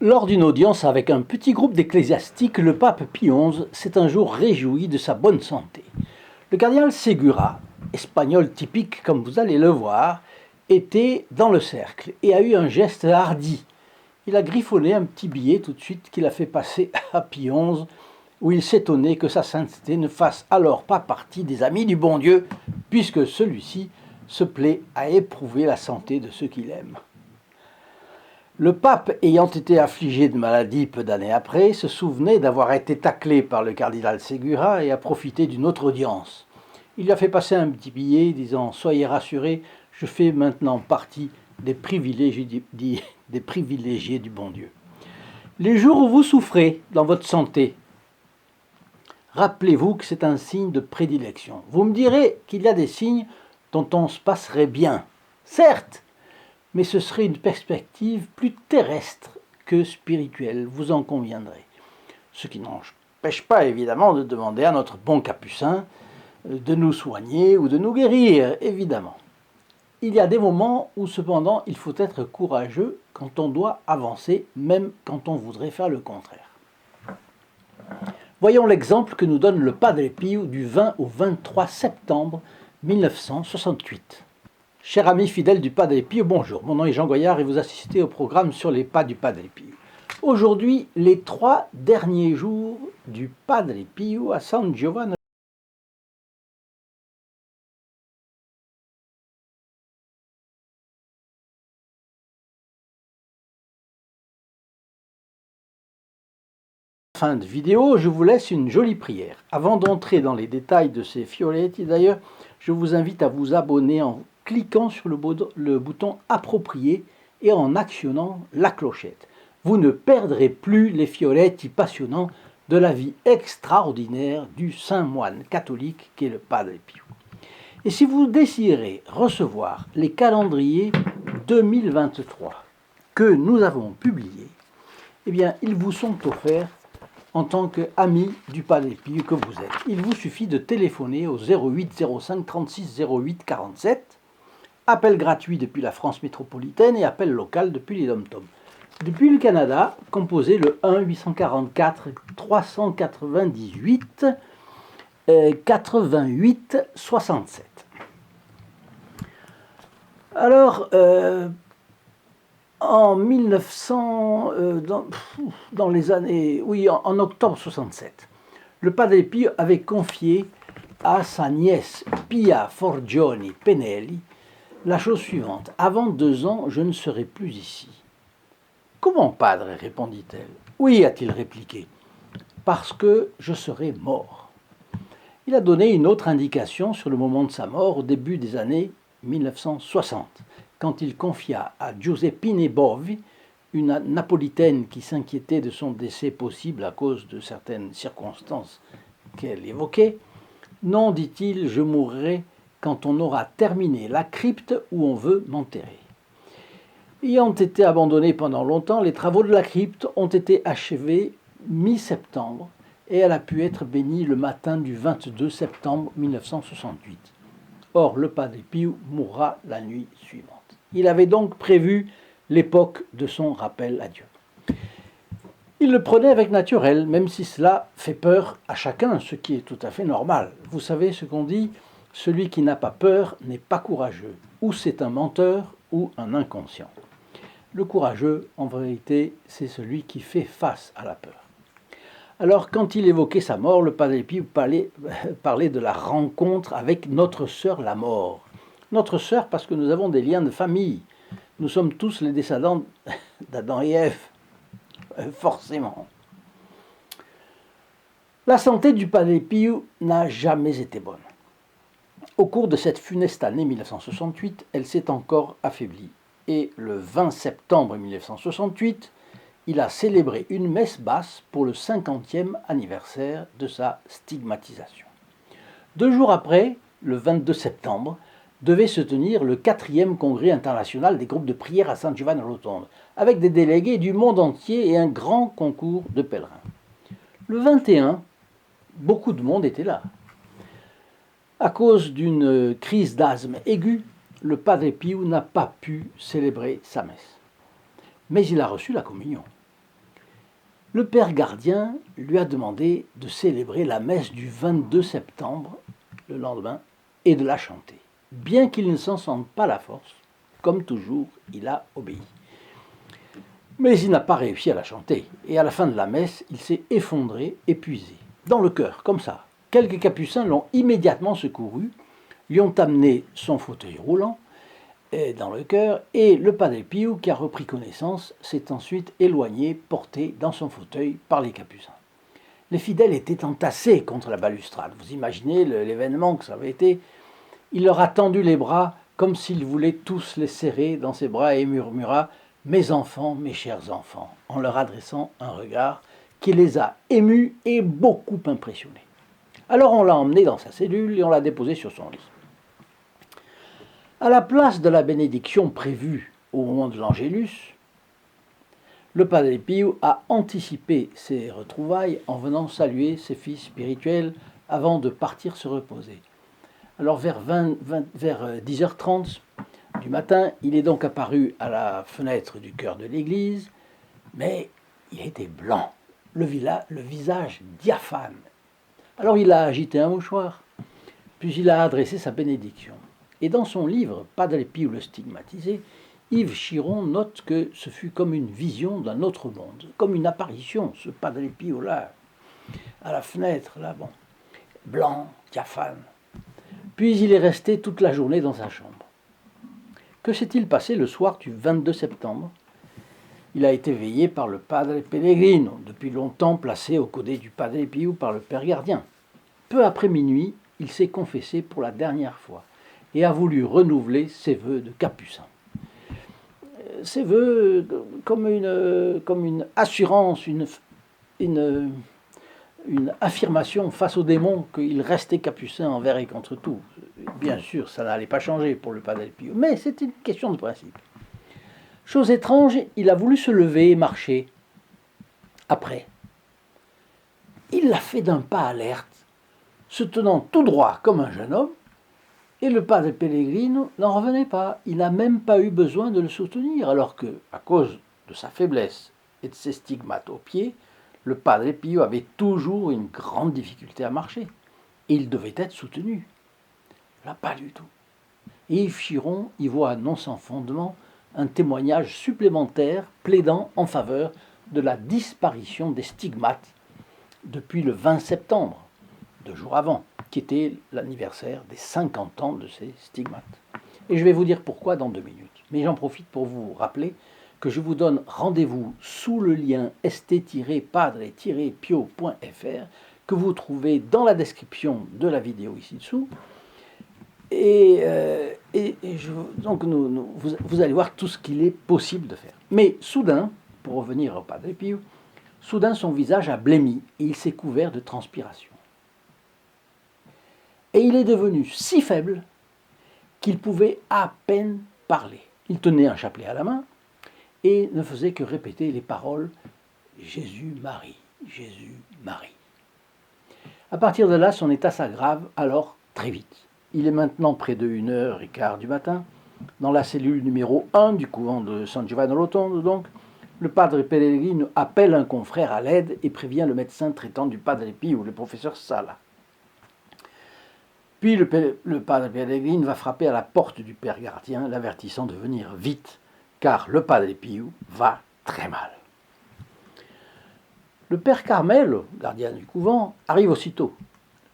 Lors d'une audience avec un petit groupe d'ecclésiastiques, le pape Pie XI s'est un jour réjoui de sa bonne santé. Le cardinal Segura, espagnol typique comme vous allez le voir, était dans le cercle et a eu un geste hardi. Il a griffonné un petit billet tout de suite qu'il a fait passer à Pie XI, où il s'étonnait que sa sainteté ne fasse alors pas partie des amis du bon Dieu, puisque celui-ci se plaît à éprouver la santé de ceux qu'il aime. Le pape, ayant été affligé de maladie peu d'années après, se souvenait d'avoir été taclé par le cardinal Segura et a profité d'une autre audience. Il lui a fait passer un petit billet disant « Soyez rassurés, je fais maintenant partie des privilégiés du bon Dieu. » Les jours où vous souffrez dans votre santé, rappelez-vous que c'est un signe de prédilection. Vous me direz qu'il y a des signes dont on se passerait bien. Certes, mais ce serait une perspective plus terrestre que spirituelle, vous en conviendrez. Ce qui n'empêche pas évidemment de demander à notre bon capucin de nous soigner ou de nous guérir, évidemment. Il y a des moments où cependant il faut être courageux quand on doit avancer, même quand on voudrait faire le contraire. Voyons l'exemple que nous donne le Padre Pio du 20 au 23 septembre 1968. Chers amis fidèles du Padre Pio, bonjour, mon nom est Jean Goyard et vous assistez au programme sur les pas du Padre Pio. Aujourd'hui, les 3 derniers jours du Padre Pio à San Giovanni. Fin de vidéo, je vous laisse une jolie prière. Avant d'entrer dans les détails de ces fioletti, d'ailleurs, je vous invite à vous abonner en cliquant sur le bouton approprié et en actionnant la clochette. Vous ne perdrez plus les fioletti passionnants de la vie extraordinaire du saint moine catholique qu'est le Padre Pio. Et si vous désirez recevoir les calendriers 2023 que nous avons publiés, eh bien, ils vous sont offerts en tant qu'ami du Padre Pio que vous êtes. Il vous suffit de téléphoner au 08 05 36 08 47, appel gratuit depuis la France métropolitaine et appel local depuis les dom-toms. Depuis le Canada, composez le 1 844 398 88 67. Alors, en 1900, dans les années, oui, en octobre 67, le Padre Pio avait confié à sa nièce Pia Forgioni Penelli la chose suivante. Avant 2 ans, je ne serai plus ici. Comment, padre, répondit-elle. Oui, a-t-il répliqué, parce que je serai mort. Il a donné une autre indication sur le moment de sa mort au début des années 1960. Quand il confia à Giuseppine Bovi, une napolitaine qui s'inquiétait de son décès possible à cause de certaines circonstances qu'elle évoquait, « Non, dit-il, je mourrai quand on aura terminé la crypte où on veut m'enterrer. » Ayant été abandonnés pendant longtemps, les travaux de la crypte ont été achevés mi-septembre et elle a pu être bénie le matin du 22 septembre 1968. Or, le Padre Pio mourra la nuit suivante. Il avait donc prévu l'époque de son rappel à Dieu. Il le prenait avec naturel, même si cela fait peur à chacun, ce qui est tout à fait normal. Vous savez ce qu'on dit, celui qui n'a pas peur n'est pas courageux. Ou c'est un menteur ou un inconscient. Le courageux, en vérité, c'est celui qui fait face à la peur. Alors, quand il évoquait sa mort, le Padre Pio parlait de la rencontre avec notre sœur la mort. Notre sœur parce que nous avons des liens de famille. Nous sommes tous les descendants d'Adam et Ève, forcément. La santé du Padre Pio n'a jamais été bonne. Au cours de cette funeste année 1968, elle s'est encore affaiblie. Et le 20 septembre 1968, il a célébré une messe basse pour le 50e anniversaire de sa stigmatisation. 2 jours après, le 22 septembre, devait se tenir le 4e congrès international des groupes de prière à San Giovanni Rotondo, avec des délégués du monde entier et un grand concours de pèlerins. Le 21, beaucoup de monde était là. À cause d'une crise d'asthme aiguë, le Padre Pio n'a pas pu célébrer sa messe. Mais il a reçu la communion. Le père gardien lui a demandé de célébrer la messe du 22 septembre, le lendemain, et de la chanter. Bien qu'il ne s'en sente pas la force, comme toujours, il a obéi. Mais il n'a pas réussi à la chanter, et à la fin de la messe, il s'est effondré, épuisé, dans le cœur, comme ça. Quelques capucins l'ont immédiatement secouru, lui ont amené son fauteuil roulant dans le cœur, et le Padre Pio, qui a repris connaissance, s'est ensuite éloigné, porté dans son fauteuil par les capucins. Les fidèles étaient entassés contre la balustrade. Vous imaginez l'événement que ça avait été. Il leur a tendu les bras comme s'il voulait tous les serrer dans ses bras et murmura « Mes enfants, mes chers enfants », en leur adressant un regard qui les a émus et beaucoup impressionnés. Alors on l'a emmené dans sa cellule et on l'a déposé sur son lit. À la place de la bénédiction prévue au moment de l'Angélus, le Padre Pio a anticipé ses retrouvailles en venant saluer ses fils spirituels avant de partir se reposer. Alors vers 10h30 du matin, il est donc apparu à la fenêtre du chœur de l'église, mais il était blanc, le visage diaphane. Alors il a agité un mouchoir, puis il a adressé sa bénédiction. Et dans son livre « Padre Pio le stigmatisé », Yves Chiron note que ce fut comme une vision d'un autre monde, comme une apparition, ce Padre Pio-là, à la fenêtre, là, bon, blanc, diaphane. Puis il est resté toute la journée dans sa chambre. Que s'est-il passé le soir du 22 septembre? Il a été veillé par le Padre Pellegrino, depuis longtemps placé aux côtés du Padre Pio par le Père gardien. Peu après minuit, il s'est confessé pour la dernière fois et a voulu renouveler ses vœux de capucin. Ses vœux comme une assurance, une affirmation face aux démons qu'il restait capucin envers et contre tout. Bien sûr, ça n'allait pas changer pour le Padre Pio, mais c'est une question de principe. Chose étrange, il a voulu se lever et marcher. Après, il l'a fait d'un pas alerte, se tenant tout droit comme un jeune homme, et le Padre Pellegrino n'en revenait pas. Il n'a même pas eu besoin de le soutenir, alors que, à cause de sa faiblesse et de ses stigmates aux pieds, le Padre Pio avait toujours une grande difficulté à marcher. Et il devait être soutenu. Là, pas du tout. Et Yves Chiron y voit non sans fondement un témoignage supplémentaire plaidant en faveur de la disparition des stigmates depuis le 20 septembre, 2 jours avant, qui était l'anniversaire des 50 ans de ces stigmates. Et je vais vous dire pourquoi dans 2 minutes. Mais j'en profite pour vous rappeler que je vous donne rendez-vous sous le lien st-padre-pio.fr que vous trouvez dans la description de la vidéo ici dessous. Donc vous allez voir tout ce qu'il est possible de faire. Mais soudain, pour revenir au Padre Pio, soudain son visage a blêmi et il s'est couvert de transpiration. Et il est devenu si faible qu'il pouvait à peine parler. Il tenait un chapelet à la main et ne faisait que répéter les paroles « Jésus-Marie, Jésus-Marie ». À partir de là, son état s'aggrave alors très vite. Il est maintenant près de 1h15 du matin, dans la cellule numéro 1 du couvent de San Giovanni Rotondo, donc. Le Padre Pellegrino appelle un confrère à l'aide et prévient le médecin traitant du Padre Pio, le professeur Sala. Puis le Padre Pellegrino va frapper à la porte du Père gardien, l'avertissant de venir vite, car le Padre Pio va très mal. Le Père Carmelo, gardien du couvent, arrive aussitôt,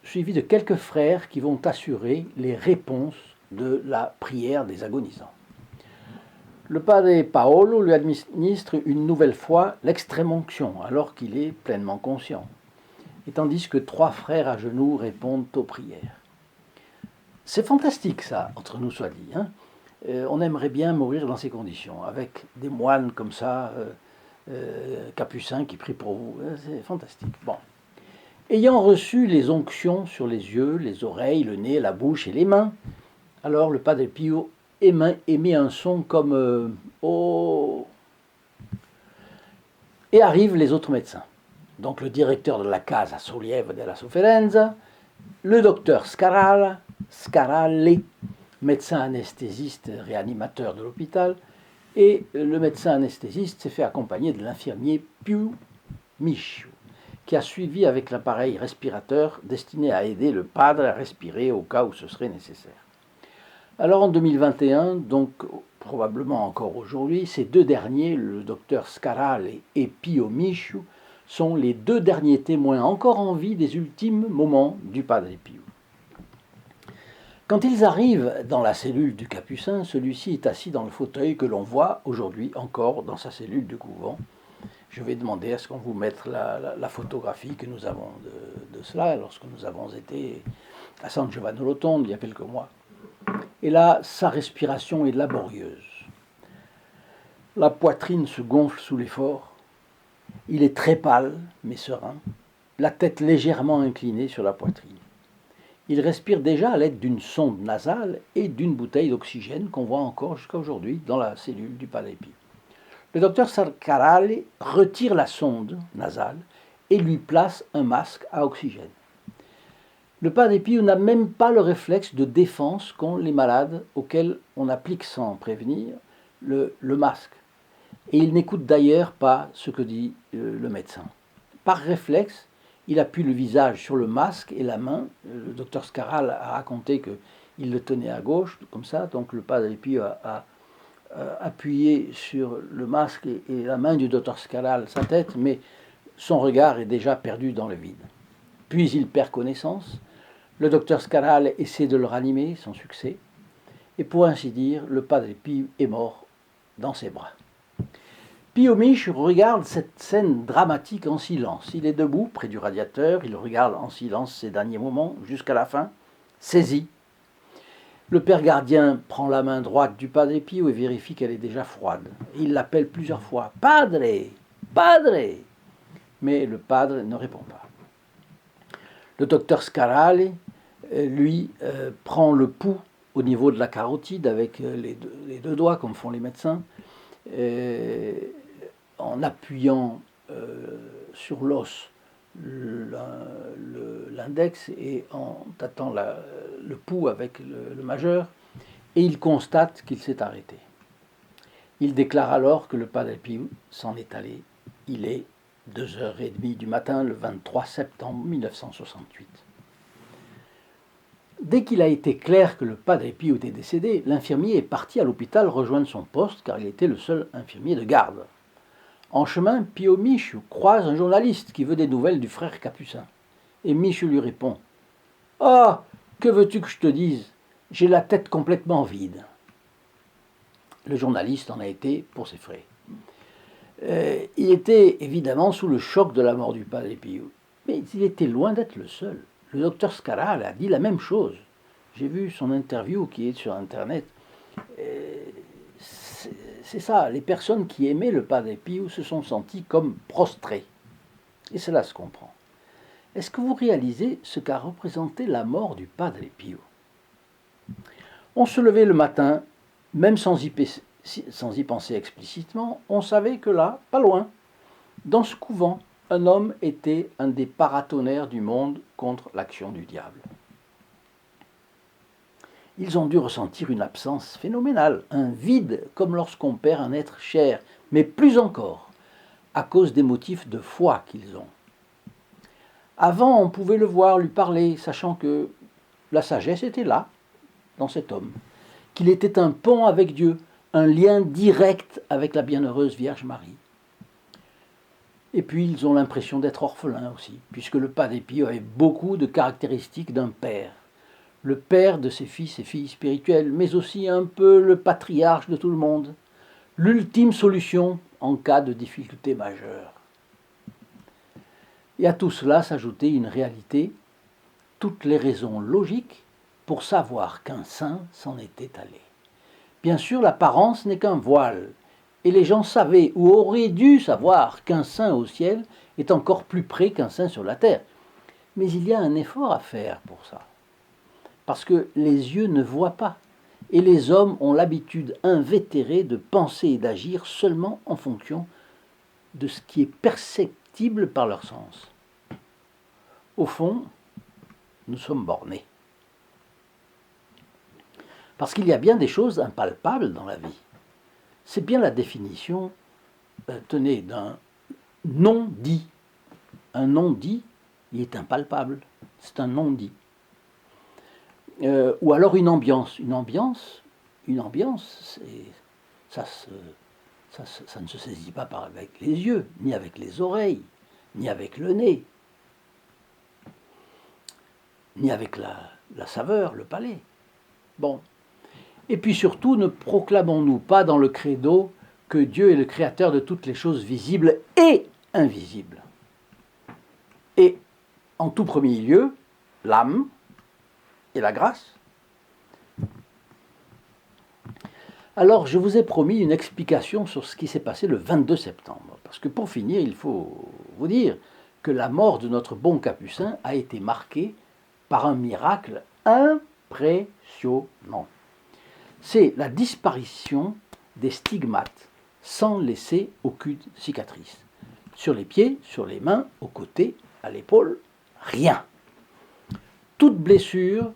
suivi de quelques frères qui vont assurer les réponses de la prière des agonisants. Le Padre Paolo lui administre une nouvelle fois l'extrême-onction, alors qu'il est pleinement conscient, et tandis que 3 frères à genoux répondent aux prières. C'est fantastique ça, entre nous soit dit. On aimerait bien mourir dans ces conditions, avec des moines comme ça, capucins qui prient pour vous. C'est fantastique. Bon. Ayant reçu les onctions sur les yeux, les oreilles, le nez, la bouche et les mains, alors le Padre Pio émet un son comme oh. Et arrivent les autres médecins. Donc le directeur de la Casa Sollievo della Sofferenza, le docteur Scarale, médecin anesthésiste réanimateur de l'hôpital, et le médecin anesthésiste s'est fait accompagner de l'infirmier Piu Michu, qui a suivi avec l'appareil respirateur destiné à aider le padre à respirer au cas où ce serait nécessaire. Alors en 2021, donc probablement encore aujourd'hui, ces deux derniers, le docteur Scarale et Pio Michu, sont les deux derniers témoins encore en vie des ultimes moments du Padre Pio. Quand ils arrivent dans la cellule du Capucin, celui-ci est assis dans le fauteuil que l'on voit aujourd'hui encore dans sa cellule du couvent. Je vais demander à ce qu'on vous mette la photographie que nous avons de cela lorsque nous avons été à San Giovanni Rotondo il y a quelques mois. Et là, sa respiration est laborieuse. La poitrine se gonfle sous l'effort. Il est très pâle, mais serein, la tête légèrement inclinée sur la poitrine. Il respire déjà à l'aide d'une sonde nasale et d'une bouteille d'oxygène qu'on voit encore jusqu'à aujourd'hui dans la cellule du Padre Pio. Le docteur Scarale retire la sonde nasale et lui place un masque à oxygène. Le Padre Pio n'a même pas le réflexe de défense qu'ont les malades auxquels on applique sans prévenir le masque. Et il n'écoute d'ailleurs pas ce que dit le médecin. Par réflexe, il appuie le visage sur le masque et la main. Le docteur Scarale a raconté qu'il le tenait à gauche, comme ça, donc le Padre Pio a appuyé sur le masque et la main du docteur Scarale, sa tête, mais son regard est déjà perdu dans le vide. Puis il perd connaissance. Le docteur Scarale essaie de le ranimer, sans succès. Et pour ainsi dire, le Padre Pio est mort dans ses bras. Pio Michu regarde cette scène dramatique en silence. Il est debout près du radiateur, il regarde en silence ses derniers moments jusqu'à la fin, saisi. Le père gardien prend la main droite du Padre Pio et vérifie qu'elle est déjà froide. Il l'appelle plusieurs fois « Padre, Padre !» Mais le Padre ne répond pas. Le docteur Scarale, lui, prend le pouls au niveau de la carotide avec les deux doigts, comme font les médecins, en appuyant sur l'os l'index et en tâtant le pouls avec le majeur, et il constate qu'il s'est arrêté. Il déclare alors que le Padre Pio s'en est allé. Il est 2h30 du matin, le 23 septembre 1968. Dès qu'il a été clair que le Padre Pio était décédé, l'infirmier est parti à l'hôpital rejoindre son poste car il était le seul infirmier de garde. En chemin, Pio Michu croise un journaliste qui veut des nouvelles du frère Capucin. Et Michu lui répond « Ah, que veux-tu que je te dise? J'ai la tête complètement vide. » Le journaliste en a été pour ses frais. Il était évidemment sous le choc de la mort du Padre Pio, mais il était loin d'être le seul. Le docteur Scarale a dit la même chose. J'ai vu son interview qui est sur Internet. C'est ça, les personnes qui aimaient le Padre Pio se sont senties comme prostrées. Et cela se comprend. Est-ce que vous réalisez ce qu'a représenté la mort du Padre Pio? On se levait le matin, même sans y penser explicitement, on savait que là, pas loin, dans ce couvent, un homme était un des paratonnerres du monde contre l'action du diable. Ils ont dû ressentir une absence phénoménale, un vide, comme lorsqu'on perd un être cher, mais plus encore, à cause des motifs de foi qu'ils ont. Avant, on pouvait le voir, lui parler, sachant que la sagesse était là, dans cet homme, qu'il était un pont avec Dieu, un lien direct avec la bienheureuse Vierge Marie. Et puis, ils ont l'impression d'être orphelins aussi, puisque le Padre Pio avait beaucoup de caractéristiques d'un père. Le père de ses fils et filles spirituels, mais aussi un peu le patriarche de tout le monde, l'ultime solution en cas de difficulté majeure. Et à tout cela s'ajoutait une réalité, toutes les raisons logiques pour savoir qu'un saint s'en était allé. Bien sûr, l'apparence n'est qu'un voile, et les gens savaient ou auraient dû savoir qu'un saint au ciel est encore plus près qu'un saint sur la terre. Mais il y a un effort à faire pour ça. Parce que les yeux ne voient pas, et les hommes ont l'habitude invétérée de penser et d'agir seulement en fonction de ce qui est perceptible par leur sens. Au fond, nous sommes bornés. Parce qu'il y a bien des choses impalpables dans la vie. C'est bien la définition, tenez, d'un non dit un non-dit, il est impalpable. C'est un non-dit. Ou alors une ambiance. Une ambiance, ça, ça ne se saisit pas avec les yeux, ni avec les oreilles, ni avec le nez, ni avec la saveur, le palais. Bon. Et puis surtout, ne proclamons-nous pas dans le credo que Dieu est le créateur de toutes les choses visibles et invisibles. Et en tout premier lieu, l'âme et la grâce. Alors, je vous ai promis une explication sur ce qui s'est passé le 22 septembre. Parce que pour finir, il faut vous dire que la mort de notre bon Capucin a été marquée par un miracle impressionnant. C'est la disparition des stigmates sans laisser aucune cicatrice. Sur les pieds, sur les mains, aux côtés, à l'épaule, rien. Toute blessure,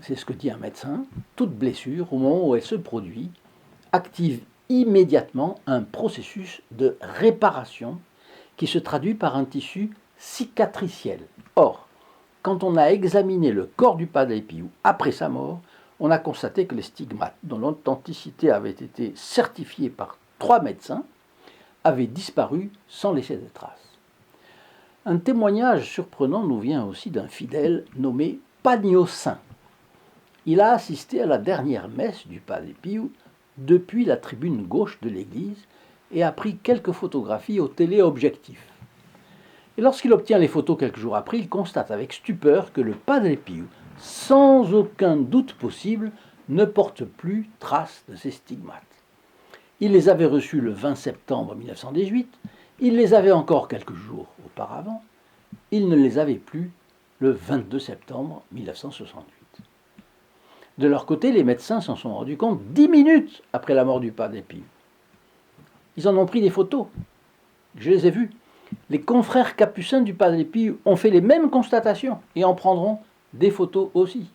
c'est ce que dit un médecin, toute blessure, au moment où elle se produit, active immédiatement un processus de réparation qui se traduit par un tissu cicatriciel. Or, quand on a examiné le corps du Padre Pio après sa mort, on a constaté que les stigmates, dont l'authenticité avait été certifiée par 3 médecins, avaient disparu sans laisser de traces. Un témoignage surprenant nous vient aussi d'un fidèle nommé Pagnosin. Il a assisté à la dernière messe du Padre Pio depuis la tribune gauche de l'église et a pris quelques photographies au téléobjectif. Et lorsqu'il obtient les photos quelques jours après, il constate avec stupeur que le Padre Pio, sans aucun doute possible, ne porte plus trace de ces stigmates. Il les avait reçus le 20 septembre 1918, il les avait encore quelques jours auparavant, il ne les avait plus le 22 septembre 1968. De leur côté, les médecins s'en sont rendus compte 10 minutes après la mort du Padre Pio. Ils en ont pris des photos. Je les ai vues. Les confrères capucins du Padre Pio ont fait les mêmes constatations et en prendront des photos aussi.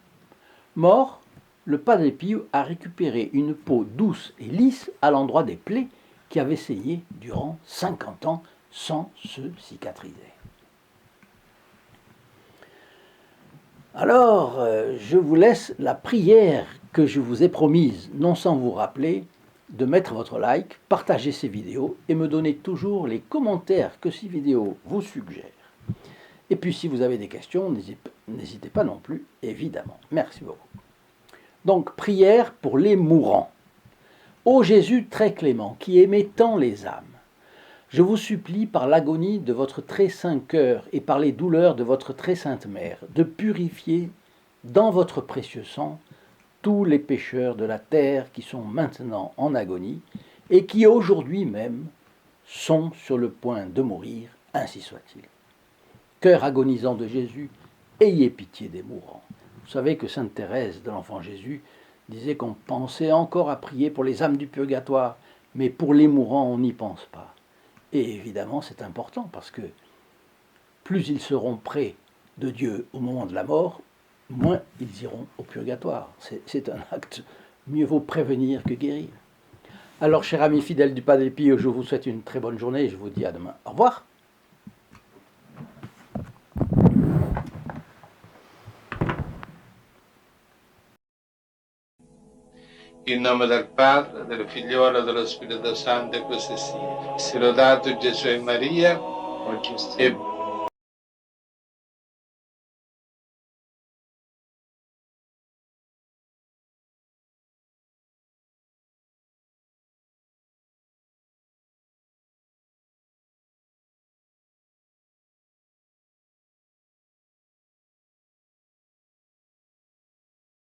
Mort, le Padre Pio a récupéré une peau douce et lisse à l'endroit des plaies qui avaient saigné durant 50 ans sans se cicatriser. Alors, je vous laisse la prière que je vous ai promise, non sans vous rappeler de mettre votre like, partager ces vidéos et me donner toujours les commentaires que ces vidéos vous suggèrent. Et puis si vous avez des questions, n'hésitez pas non plus, évidemment. Merci beaucoup. Donc, prière pour les mourants. Ô Jésus très clément, qui aimait tant les âmes, je vous supplie par l'agonie de votre très saint cœur et par les douleurs de votre très sainte mère, de purifier dans votre précieux sang tous les pécheurs de la terre qui sont maintenant en agonie et qui aujourd'hui même sont sur le point de mourir, ainsi soit-il. Cœur agonisant de Jésus, ayez pitié des mourants. Vous savez que sainte Thérèse de l'Enfant Jésus disait qu'on pensait encore à prier pour les âmes du purgatoire, mais pour les mourants, on n'y pense pas. Et évidemment, c'est important parce que plus ils seront près de Dieu au moment de la mort, moins ils iront au purgatoire. C'est un acte, mieux vaut prévenir que guérir. Alors, chers amis fidèles du Padre Pio, je vous souhaite une très bonne journée et je vous dis à demain. Au revoir. In nome del Padre, del Figliolo e dello Spirito Santo, e così sia. Sia lodato Gesù e Maria, e